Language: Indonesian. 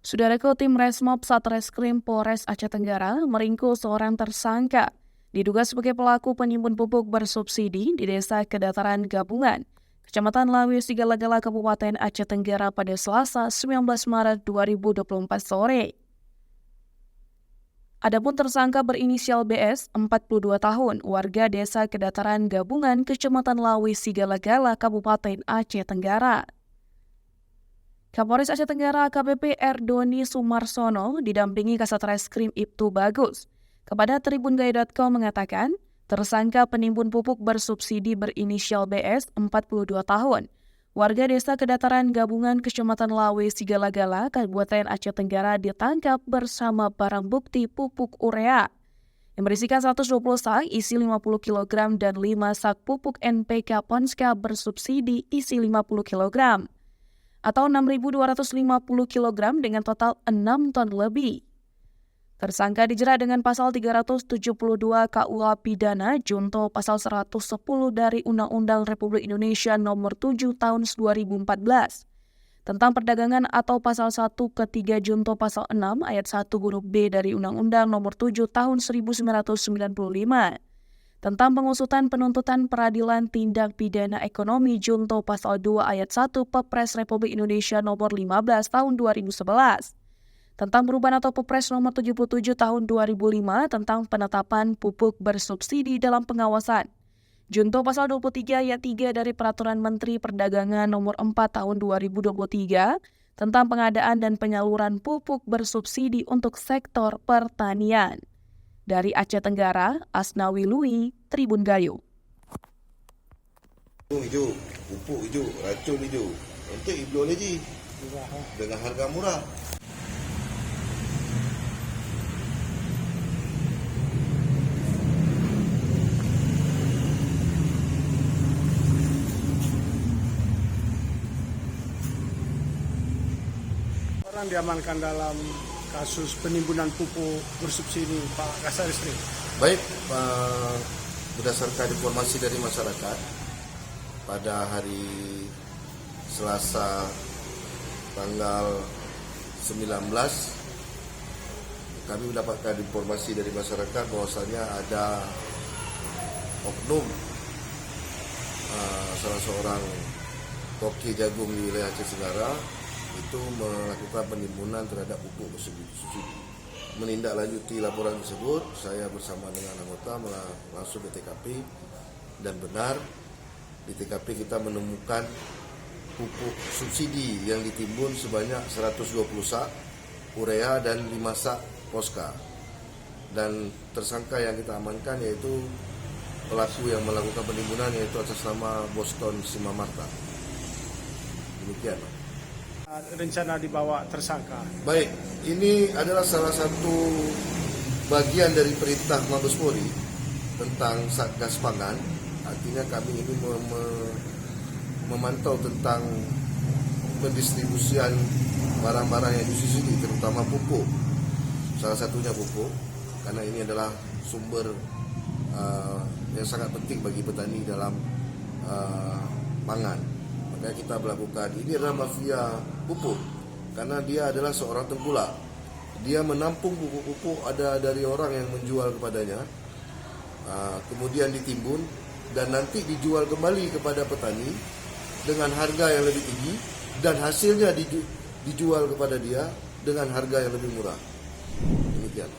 Saudaraku, tim Resmob Satreskrim Polres Aceh Tenggara meringkus seorang tersangka diduga sebagai pelaku penimbun pupuk bersubsidi di Desa Kedataran Gabungan, Kecamatan Lawi Sigala-Gala, Kabupaten Aceh Tenggara pada Selasa 19 Maret 2024 sore. Adapun tersangka berinisial BS, 42 tahun, warga Desa Kedataran Gabungan, Kecamatan Lawi Sigala-Gala, Kabupaten Aceh Tenggara. Kapolres Aceh Tenggara AKBP Erdoni Sumarsono didampingi Kasat Reskrim Ibtu Bagus kepada tribungaya.com mengatakan, tersangka penimbun pupuk bersubsidi berinisial BS 42 tahun, warga Desa Kedataran Gabungan Kecamatan Lawe Sigala-Gala, Kabupaten Aceh Tenggara ditangkap bersama barang bukti pupuk urea yang berisikan 120 sak isi 50 kg dan 5 sak pupuk NPK Ponska bersubsidi isi 50 kg. Atau 6.250 kg dengan total 6 ton lebih. Tersangka dijerat dengan pasal 372 KUH Pidana junto pasal 110 dari Undang-Undang Republik Indonesia Nomor 7 Tahun 2014 tentang perdagangan atau pasal 1 ke 3 junto pasal 6 ayat 1 huruf B dari Undang-Undang Nomor 7 Tahun 1995 tentang pengusutan penuntutan peradilan tindak pidana ekonomi junto pasal 2 ayat 1 Perpres Republik Indonesia Nomor 15 Tahun 2011 tentang perubahan atau Perpres Nomor 77 Tahun 2005 tentang penetapan pupuk bersubsidi dalam pengawasan junto pasal 23 ayat 3 dari Peraturan Menteri Perdagangan Nomor 4 Tahun 2023 tentang pengadaan dan penyaluran pupuk bersubsidi untuk sektor pertanian. Dari Aceh Tenggara, Asnawi Lui, Tribun Gayo. Hijau, pupuk hijau, racun hijau. Nanti ibu lagi dengan harga murah. Orang diamankan dalam kasus penimbunan pupuk bersubsidi Pak Kasat Reskrim. Baik, berdasarkan informasi dari masyarakat, pada hari Selasa tanggal 19 kami mendapatkan informasi dari masyarakat bahwasanya ada oknum salah seorang koki jagung di wilayah Aceh Tenggara itu melakukan penimbunan terhadap pupuk bersubsidi. Menindaklanjuti laporan tersebut, saya bersama dengan anggota langsung ke TKP dan benar di TKP kita menemukan pupuk subsidi yang ditimbun sebanyak 120 sak urea dan 5 sak poska. Dan tersangka yang kita amankan yaitu pelaku yang melakukan penimbunan yaitu atas nama Boston Simamarta. Demikian. Rencana dibawa tersangka. Baik, ini adalah salah satu bagian dari perintah Mabes Polri tentang Satgas Pangan. Artinya kami ini memantau tentang pendistribusian barang-barang yang disubsidi, terutama pupuk. Salah satunya pupuk, karena ini adalah sumber yang sangat penting bagi petani dalam pangan. Makanya kita melakukan, ini adalah mafia pupuk, karena dia adalah seorang tengkulak. Dia menampung pupuk-pupuk ada dari orang yang menjual kepadanya, kemudian ditimbun, dan nanti dijual kembali kepada petani dengan harga yang lebih tinggi, dan hasilnya dijual kepada dia dengan harga yang lebih murah. Demikian.